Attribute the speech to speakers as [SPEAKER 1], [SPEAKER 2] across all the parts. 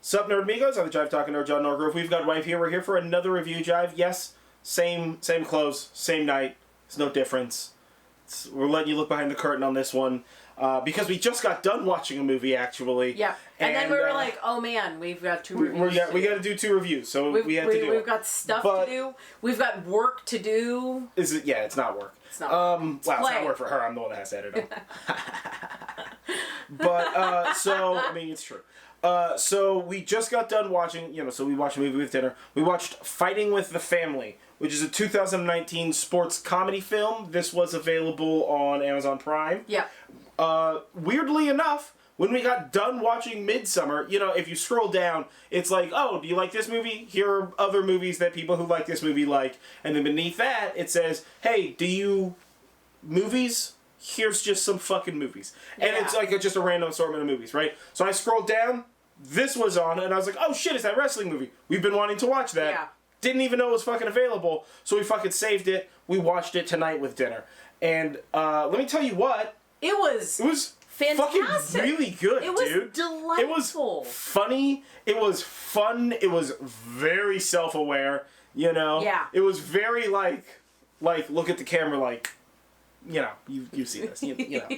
[SPEAKER 1] Sup, Nerdmigos? I'm the Jive Talking Nerd, John Norgrove. We've got Wife here. We're here for another review, Jive. Yes, same clothes, same night. It's no difference. We're letting you look behind the curtain on this one. Because we just got done watching a movie, actually.
[SPEAKER 2] Yeah. And then we were like, oh man, we've got two reviews.
[SPEAKER 1] We got to do 2 reviews, so we had to do it.
[SPEAKER 2] We've got stuff to do. We've got work to do.
[SPEAKER 1] Is it? Yeah, it's not work.
[SPEAKER 2] It's not work.
[SPEAKER 1] It's not work for her. I'm the one that has to edit it. But, so, I mean, it's true. So we just got done watching, so we watched a movie with dinner. We watched Fighting with the Family, which is a 2019 sports comedy film. This was available on Amazon Prime.
[SPEAKER 2] Yeah.
[SPEAKER 1] Weirdly enough, when we got done watching Midsummer, if you scroll down, it's like, oh, do you like this movie? Here are other movies that people who like this movie like. And then beneath that, it says, hey, do you movies? Here's just some fucking movies. And it's like just a random assortment of movies, right? So I scrolled down, this was on, and I was like, oh shit, it's that wrestling movie. We've been wanting to watch that.
[SPEAKER 2] Yeah.
[SPEAKER 1] Didn't even know it was fucking available, so we fucking saved it. We watched it tonight with dinner. And let me tell you what.
[SPEAKER 2] It was fantastic.
[SPEAKER 1] Fucking really good,
[SPEAKER 2] it was
[SPEAKER 1] dude.
[SPEAKER 2] Delightful.
[SPEAKER 1] It was funny. It was fun. It was very self-aware,
[SPEAKER 2] Yeah.
[SPEAKER 1] It was very like look at the camera like, you see this,
[SPEAKER 2] Yeah.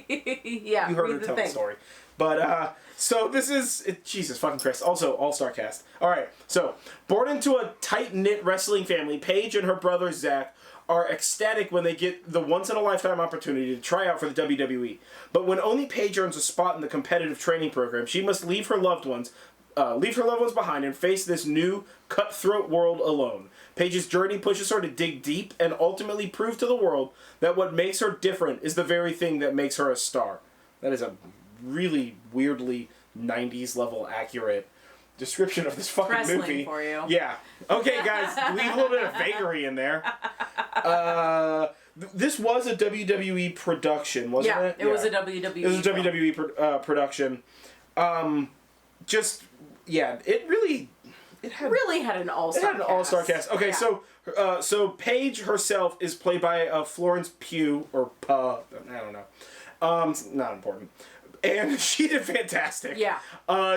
[SPEAKER 1] You heard her tell the story. But, so this is, Jesus fucking Christ. Also, all-star cast. Alright, so, born into a tight-knit wrestling family, Paige and her brother Zach are ecstatic when they get the once-in-a-lifetime opportunity to try out for the WWE. But when only Paige earns a spot in the competitive training program, she must leave her loved ones behind and face this new cutthroat world alone. Paige's journey pushes her to dig deep and ultimately prove to the world that what makes her different is the very thing that makes her a star. That is a really weirdly 90s level accurate description of this fucking
[SPEAKER 2] Wrestling
[SPEAKER 1] movie.
[SPEAKER 2] For you.
[SPEAKER 1] Yeah. Okay, guys, leave a little bit of vagary in there. This was a WWE production, wasn't it?
[SPEAKER 2] It was a WWE.
[SPEAKER 1] It was a WWE production. It had an all-star cast. Okay, yeah. So Paige herself is played by Florence Pugh, or I don't know. It's not important. And she did fantastic.
[SPEAKER 2] Yeah.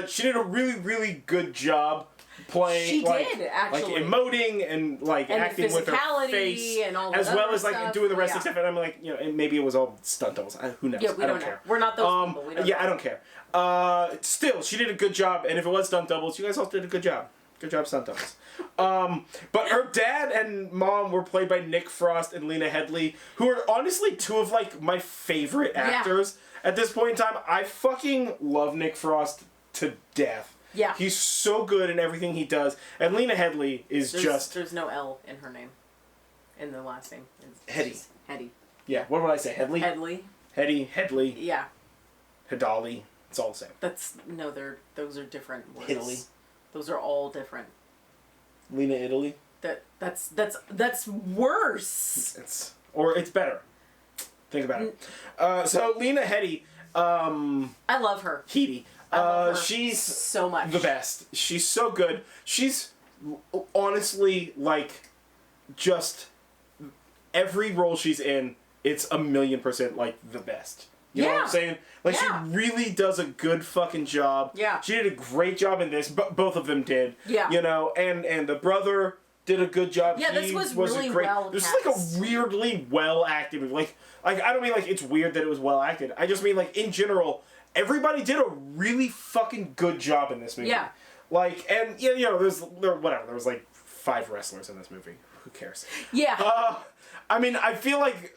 [SPEAKER 1] She did a really, really good job playing.
[SPEAKER 2] She did, actually.
[SPEAKER 1] Like emoting and acting with her face.
[SPEAKER 2] And all that
[SPEAKER 1] as well as
[SPEAKER 2] stuff.
[SPEAKER 1] Doing the wrestling stuff. And I'm like, and maybe it was all stunt doubles. Who knows?
[SPEAKER 2] Yeah, we don't care. We're not those people. We don't know.
[SPEAKER 1] I don't care. Still, she did a good job. And if it was stunt doubles, you guys all did a good job. Good job, stunt doubles. But her dad and mom were played by Nick Frost and Lena Headey, who are honestly 2 of my favorite actors at this point in time. I fucking love Nick Frost to death.
[SPEAKER 2] Yeah.
[SPEAKER 1] He's so good in everything he does. And Lena Headey is
[SPEAKER 2] There's no L in her name. In the last name.
[SPEAKER 1] Headey.
[SPEAKER 2] Headey.
[SPEAKER 1] Yeah, what would I say? Headley? Headley.
[SPEAKER 2] Yeah.
[SPEAKER 1] Hedali. It's all the same.
[SPEAKER 2] Those are different words.
[SPEAKER 1] Italy.
[SPEAKER 2] Those are all different.
[SPEAKER 1] Lena Italy?
[SPEAKER 2] That's worse.
[SPEAKER 1] It's better. Think about it. So Lena Headey,
[SPEAKER 2] I love her.
[SPEAKER 1] Headey.
[SPEAKER 2] I love her
[SPEAKER 1] she's
[SPEAKER 2] so much.
[SPEAKER 1] The best. She's so good. She's honestly just every role she's in, it's 1,000,000% the best. You know what I'm saying? She really does a good fucking job.
[SPEAKER 2] Yeah.
[SPEAKER 1] She did a great job in this. Both of them did.
[SPEAKER 2] Yeah.
[SPEAKER 1] And the brother did a good job.
[SPEAKER 2] Yeah, this was really well
[SPEAKER 1] This is a weirdly well acted movie. I don't mean it's weird that it was well acted. I just mean in general, everybody did a really fucking good job in this movie.
[SPEAKER 2] Yeah.
[SPEAKER 1] There was 5 wrestlers in this movie. Who cares?
[SPEAKER 2] Yeah.
[SPEAKER 1] I feel like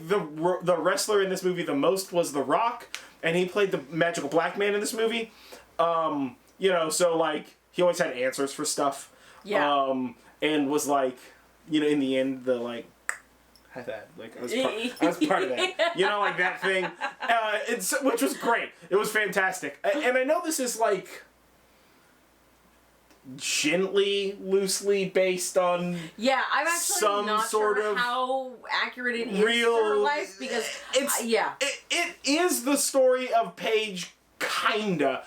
[SPEAKER 1] the wrestler in this movie the most was The Rock, and he played the magical black man in this movie. So he always had answers for stuff.
[SPEAKER 2] Yeah.
[SPEAKER 1] And was in the end had that I was part of that. That thing. Which was great. It was fantastic. And I know this is gently, loosely based on
[SPEAKER 2] I'm actually not sure how accurate it is to her life because
[SPEAKER 1] it is the story of Paige, kinda.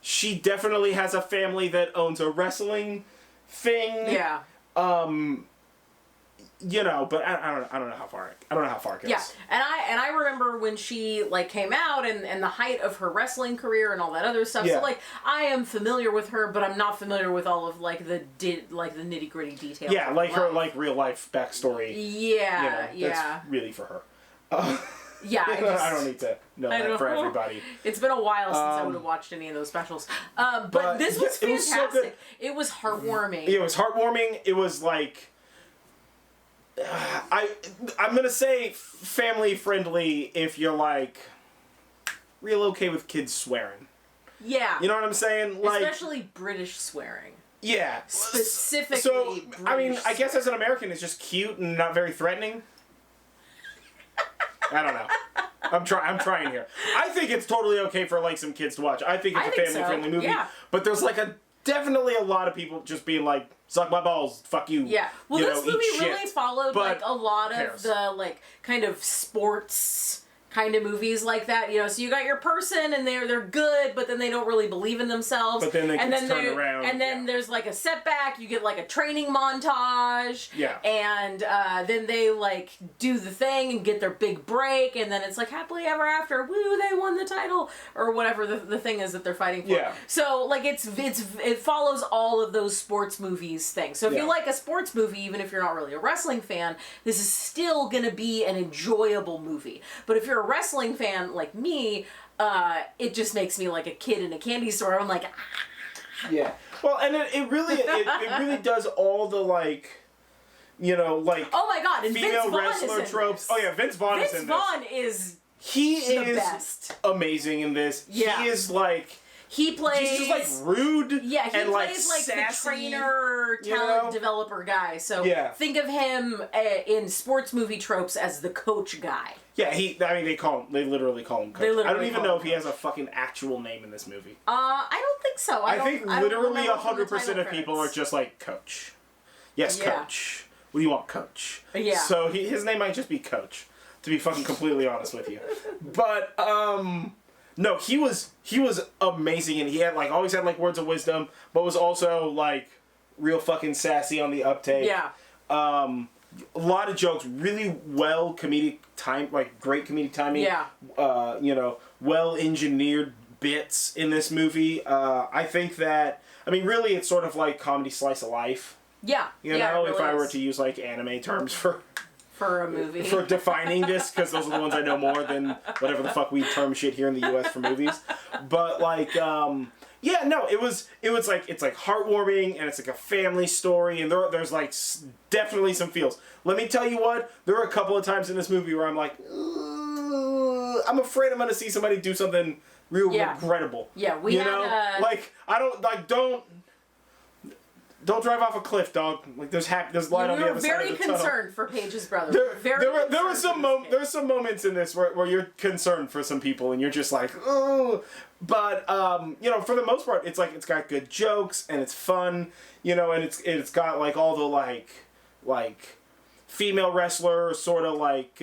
[SPEAKER 1] She definitely has a family that owns a wrestling thing.
[SPEAKER 2] Yeah.
[SPEAKER 1] you know, but I don't know how far it goes.
[SPEAKER 2] Yeah, and I remember when she like came out and the height of her wrestling career and all that other stuff. Yeah. So like I am familiar with her, but I'm not familiar with all of like the nitty gritty details.
[SPEAKER 1] Yeah, like her like real life backstory.
[SPEAKER 2] Yeah,
[SPEAKER 1] you know, that's really for her.
[SPEAKER 2] Yeah,
[SPEAKER 1] I don't need to know that for everybody.
[SPEAKER 2] It's been a while since I would have watched any of those specials. But this was fantastic. It was so good. It was heartwarming.
[SPEAKER 1] It was heartwarming. It was like I'm gonna say family friendly if you're like real okay with kids swearing.
[SPEAKER 2] Yeah.
[SPEAKER 1] You know what I'm saying? Like,
[SPEAKER 2] especially British swearing.
[SPEAKER 1] Yeah.
[SPEAKER 2] Specifically.
[SPEAKER 1] So
[SPEAKER 2] British
[SPEAKER 1] I mean, I guess
[SPEAKER 2] swearing.
[SPEAKER 1] as an American, it's just cute and not very threatening. I don't know. I'm trying here. I think it's totally okay for like some kids to watch. I think it's a family-friendly movie. Yeah. But there's like definitely a lot of people just being like, "Suck my balls, fuck you."
[SPEAKER 2] Yeah. Well, this movie really followed like a lot
[SPEAKER 1] of
[SPEAKER 2] the like kind of sports kind of movies like that, you know. So you got your person, and they're good, but then they don't really believe in themselves.
[SPEAKER 1] But then they turn around.
[SPEAKER 2] And then there's like a setback. You get like a training montage.
[SPEAKER 1] Yeah.
[SPEAKER 2] And then they like do the thing and get their big break, and then it's like happily ever after. Woo! They won the title or whatever the thing is that they're fighting for.
[SPEAKER 1] Yeah.
[SPEAKER 2] So like it follows all of those sports movies things. So if you like a sports movie, even if you're not really a wrestling fan, this is still gonna be an enjoyable movie. But if you're a wrestling fan like me, it just makes me like a kid in a candy store. I'm like,
[SPEAKER 1] yeah. Well, and it really does all the like, you know, like
[SPEAKER 2] oh my god, and
[SPEAKER 1] female
[SPEAKER 2] Vince Vaughn
[SPEAKER 1] wrestler
[SPEAKER 2] is in
[SPEAKER 1] tropes.
[SPEAKER 2] This.
[SPEAKER 1] Oh yeah, Vince Vaughn is in this.
[SPEAKER 2] Vince Vaughn is
[SPEAKER 1] the
[SPEAKER 2] best.
[SPEAKER 1] Amazing in this.
[SPEAKER 2] Yeah.
[SPEAKER 1] He is like.
[SPEAKER 2] He plays...
[SPEAKER 1] He's just, like, rude.
[SPEAKER 2] Yeah, he
[SPEAKER 1] and,
[SPEAKER 2] plays, like
[SPEAKER 1] sassy,
[SPEAKER 2] the trainer, talent developer guy. So think of him in sports movie tropes as the coach guy.
[SPEAKER 1] Yeah, they literally call him coach. I don't even know if he has a fucking actual name in this movie.
[SPEAKER 2] I don't think so.
[SPEAKER 1] I think literally 100% of people are just like, coach. Yes, coach. What do you want, coach?
[SPEAKER 2] Yeah.
[SPEAKER 1] So his name might just be Coach, to be fucking completely honest with you. But, no, he was amazing, and he had like always had like words of wisdom, but was also like real fucking sassy on the uptake.
[SPEAKER 2] Yeah.
[SPEAKER 1] A lot of jokes, really well comedic time, like great comedic timing.
[SPEAKER 2] Yeah.
[SPEAKER 1] You know, well engineered bits in this movie. I think that really it's sort of like comedy slice of life.
[SPEAKER 2] Yeah.
[SPEAKER 1] You know, if I were to use like anime terms for
[SPEAKER 2] a movie.
[SPEAKER 1] For defining this, because those are the ones I know more than whatever the fuck we term shit here in the U.S. for movies. But like, yeah, no, it was like, it's like heartwarming, and it's like a family story, and there's like definitely some feels. Let me tell you what, there were a couple of times in this movie where I'm like, I'm afraid I'm gonna see somebody do something real regrettable.
[SPEAKER 2] Yeah, we
[SPEAKER 1] you know, like I don't like Don't drive off a cliff, dog. Like there's light on the other side of the tunnel.
[SPEAKER 2] Very concerned for Paige's brother.
[SPEAKER 1] There were some moments in this where you're concerned for some people and you're just like, oh. But you know, for the most part, it's like it's got good jokes and it's fun, you know, and it's got like all the like female wrestler sort of like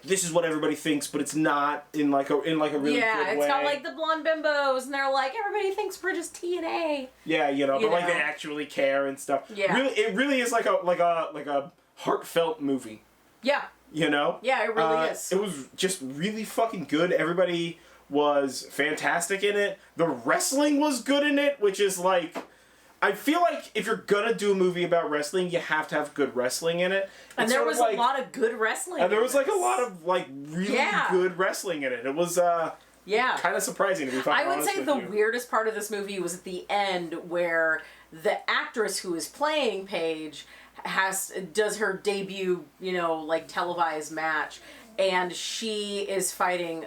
[SPEAKER 1] this is what everybody thinks, but it's not in like a really good way.
[SPEAKER 2] Yeah, it's got like the blonde bimbos, and they're like everybody thinks we're just TNA.
[SPEAKER 1] Yeah, you know, but like they actually care and stuff.
[SPEAKER 2] Yeah,
[SPEAKER 1] it really is like a heartfelt movie.
[SPEAKER 2] Yeah.
[SPEAKER 1] You know.
[SPEAKER 2] Yeah, it really is.
[SPEAKER 1] It was just really fucking good. Everybody was fantastic in it. The wrestling was good in it, which is like. I feel like if you're gonna do a movie about wrestling, you have to have good wrestling in it.
[SPEAKER 2] And there was a lot of good wrestling.
[SPEAKER 1] And there was like a lot of like really good wrestling in it. It was kind of surprising to be fucking honest with you.
[SPEAKER 2] I would say the weirdest part of this movie was at the end where the actress who is playing Paige does her debut, you know, like televised match, and she is fighting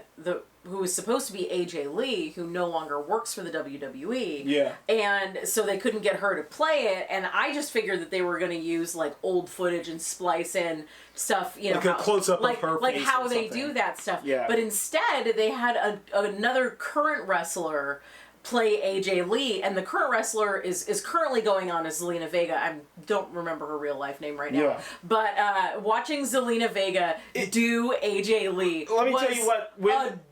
[SPEAKER 2] who is supposed to be AJ Lee, who no longer works for the WWE.
[SPEAKER 1] Yeah.
[SPEAKER 2] And so they couldn't get her to play it, and I just figured that they were going to use like old footage and splice in stuff, you know,
[SPEAKER 1] like a close up of her
[SPEAKER 2] like
[SPEAKER 1] face
[SPEAKER 2] how
[SPEAKER 1] or
[SPEAKER 2] they
[SPEAKER 1] something.
[SPEAKER 2] do that stuff.
[SPEAKER 1] Yeah.
[SPEAKER 2] But instead, they had another current wrestler play AJ Lee, and the current wrestler is currently going on as Zelina Vega. I don't remember her real life name right now.
[SPEAKER 1] Yeah.
[SPEAKER 2] But watching Zelina Vega do AJ Lee,
[SPEAKER 1] let me tell you what,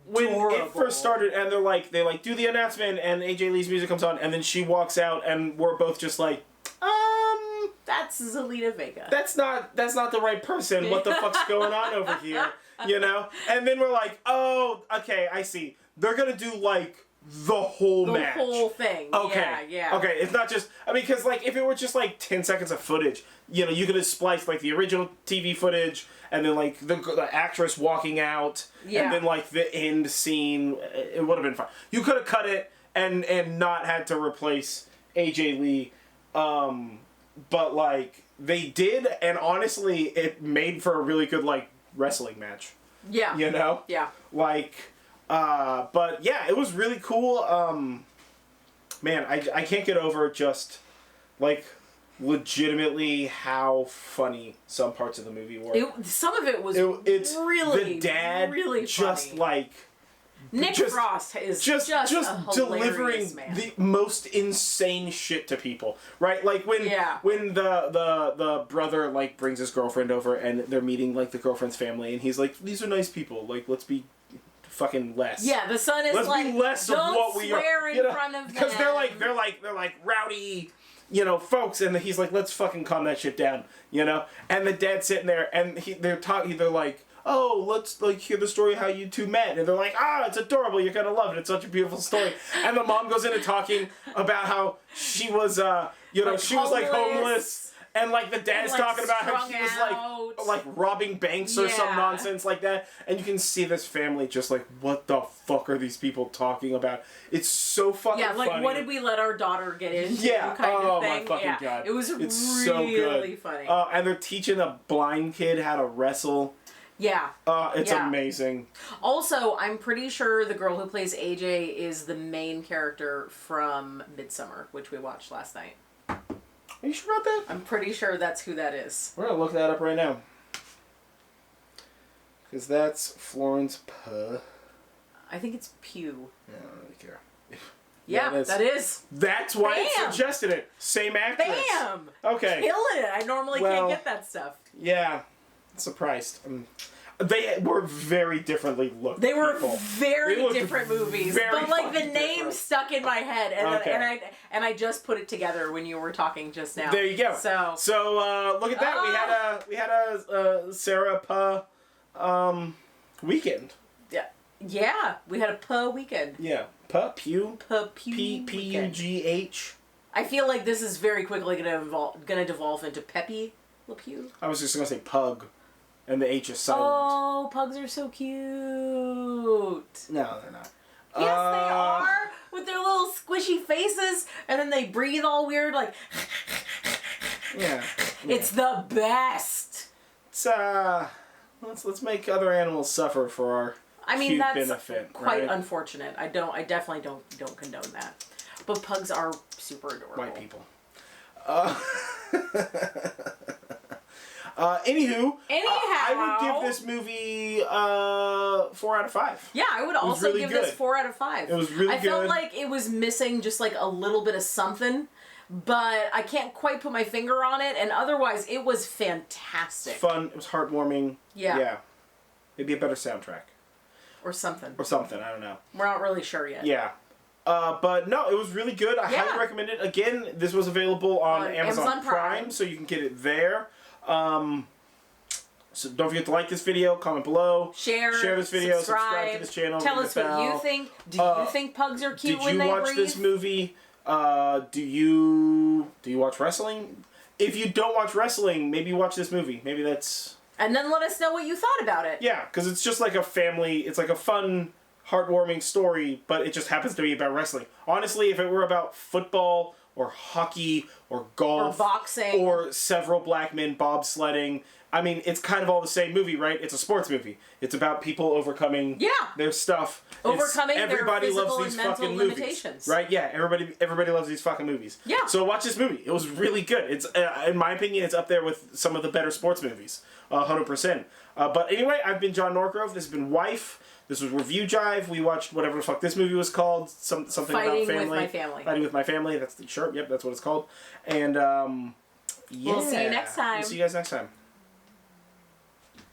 [SPEAKER 1] when it first started, and they do the announcement, and AJ Lee's music comes on, and then she walks out, and we're both just like,
[SPEAKER 2] That's Zelina Vega.
[SPEAKER 1] That's not the right person. What the fuck's going on over here? You know? And then we're like, oh, okay, I see. They're gonna do, like, the whole match.
[SPEAKER 2] The whole thing.
[SPEAKER 1] Okay.
[SPEAKER 2] Yeah.
[SPEAKER 1] Okay, it's not just... I mean, because, like, if it were just, like, 10 seconds of footage, you know, you could have spliced, like, the original TV footage, and then, like, the actress walking out, and then, like, the end scene. It would have been fine. You could have cut it and not had to replace AJ Lee. But, like, they did, and honestly, it made for a really good, like, wrestling match.
[SPEAKER 2] Yeah.
[SPEAKER 1] You know?
[SPEAKER 2] Yeah.
[SPEAKER 1] Like... but yeah, it was really cool. Man, I can't get over just, like, legitimately how funny some parts of the movie were.
[SPEAKER 2] Some of it was
[SPEAKER 1] it's
[SPEAKER 2] really,
[SPEAKER 1] the dad
[SPEAKER 2] really
[SPEAKER 1] just
[SPEAKER 2] funny.
[SPEAKER 1] Like
[SPEAKER 2] Nick Frost is just a
[SPEAKER 1] delivering
[SPEAKER 2] man.
[SPEAKER 1] the most insane shit to people, right? Like when the brother like brings his girlfriend over and they're meeting like the girlfriend's family and he's like, these are nice people, like let's be fucking less.
[SPEAKER 2] Yeah, the son is
[SPEAKER 1] let's be less
[SPEAKER 2] don't
[SPEAKER 1] of what we are.
[SPEAKER 2] swear in front of them.
[SPEAKER 1] Because they're like rowdy, you know, folks, and he's like, let's fucking calm that shit down, you know. And the dad's sitting there, and they're like, oh, let's like hear the story how you two met, and they're like, it's adorable, you're gonna love it, it's such a beautiful story. And the mom goes into talking about how she was, you know, she was like homeless. And, like, the dad's talking about how he was, like, robbing banks or some nonsense like that. And you can see this family just like, what the fuck are these people talking about? It's so fucking funny.
[SPEAKER 2] Yeah, like, what did we let our daughter get into kind of thing.
[SPEAKER 1] Oh, my fucking God.
[SPEAKER 2] It was
[SPEAKER 1] it's
[SPEAKER 2] really
[SPEAKER 1] so good.
[SPEAKER 2] funny.
[SPEAKER 1] And they're teaching a blind kid how to wrestle.
[SPEAKER 2] Yeah.
[SPEAKER 1] It's amazing.
[SPEAKER 2] Also, I'm pretty sure the girl who plays AJ is the main character from Midsummer, which we watched last night.
[SPEAKER 1] Are you sure about that?
[SPEAKER 2] I'm pretty sure that's who that is.
[SPEAKER 1] We're going to look that up right now. Because that's Florence Pugh.
[SPEAKER 2] I think it's Pugh.
[SPEAKER 1] Yeah, I don't really care.
[SPEAKER 2] Yeah, that is.
[SPEAKER 1] That's why I suggested it. Same actress.
[SPEAKER 2] Bam!
[SPEAKER 1] Okay.
[SPEAKER 2] Killing it. I normally can't get that stuff.
[SPEAKER 1] Yeah. Surprised. They were very differently looked.
[SPEAKER 2] They were very different movies,
[SPEAKER 1] very
[SPEAKER 2] but like the
[SPEAKER 1] fucking
[SPEAKER 2] name
[SPEAKER 1] different.
[SPEAKER 2] Stuck in my head, and I just put it together when you were talking just now.
[SPEAKER 1] There you go.
[SPEAKER 2] So
[SPEAKER 1] look at that. We had a Sarah Puh weekend.
[SPEAKER 2] Yeah. We had a Puh weekend.
[SPEAKER 1] Yeah, Pugh.
[SPEAKER 2] P-U-G-H. I feel like this is very quickly gonna devolve into Pepe Le Pew.
[SPEAKER 1] I was just gonna say Pug. And the H is silent.
[SPEAKER 2] Oh, pugs are so cute.
[SPEAKER 1] No, they're not.
[SPEAKER 2] Yes, they are. With their little squishy faces, and then they breathe all weird, like.
[SPEAKER 1] Yeah.
[SPEAKER 2] It's the best.
[SPEAKER 1] It's let's make other animals suffer for our cute
[SPEAKER 2] that's
[SPEAKER 1] benefit,
[SPEAKER 2] quite
[SPEAKER 1] right?
[SPEAKER 2] unfortunate. I definitely don't condone that. But pugs are super adorable.
[SPEAKER 1] White people. Anywho, I would give this movie 4 out of 5.
[SPEAKER 2] Yeah, I would also
[SPEAKER 1] really
[SPEAKER 2] give
[SPEAKER 1] good.
[SPEAKER 2] this 4 out of 5.
[SPEAKER 1] It was really good.
[SPEAKER 2] I felt like it was missing just like a little bit of something, but I can't quite put my finger on it, and otherwise it was fantastic.
[SPEAKER 1] Fun, it was heartwarming. Yeah. Maybe a better soundtrack.
[SPEAKER 2] Or something,
[SPEAKER 1] I don't know.
[SPEAKER 2] We're not really sure yet.
[SPEAKER 1] Yeah. But no, it was really good. I highly recommend it. Again, this was available on Amazon Prime, so you can get it there. So don't forget to like this video, comment below, share this video, subscribe to this channel.
[SPEAKER 2] Tell us what you think. Do you think pugs are cute when they breathe? Did you watch
[SPEAKER 1] this movie? Do you watch wrestling? If you don't watch wrestling, maybe watch this movie. Maybe that's...
[SPEAKER 2] And then let us know what you thought about it.
[SPEAKER 1] Yeah, because it's just like a family... It's like a fun, heartwarming story, but it just happens to be about wrestling. Honestly, if it were about football or hockey or golf...
[SPEAKER 2] Or boxing.
[SPEAKER 1] Or several black men bobsledding... I mean, it's kind of all the same movie, right? It's a sports movie. It's about people overcoming their stuff.
[SPEAKER 2] Overcoming
[SPEAKER 1] everybody
[SPEAKER 2] their physical
[SPEAKER 1] loves these
[SPEAKER 2] and mental
[SPEAKER 1] fucking
[SPEAKER 2] limitations.
[SPEAKER 1] Movies, right? Yeah, everybody loves these fucking movies.
[SPEAKER 2] Yeah.
[SPEAKER 1] So watch this movie. It was really good. It's in my opinion, it's up there with some of the better sports movies. 100%. But anyway, I've been John Norgrove. This has been Wife. This was Review Jive. We watched whatever the fuck this movie was called. Something
[SPEAKER 2] Fighting
[SPEAKER 1] about family.
[SPEAKER 2] With My Family.
[SPEAKER 1] Fighting with My Family. That's the shirt. Yep, that's what it's called. And
[SPEAKER 2] We'll see you next time.
[SPEAKER 1] We'll see you guys next time.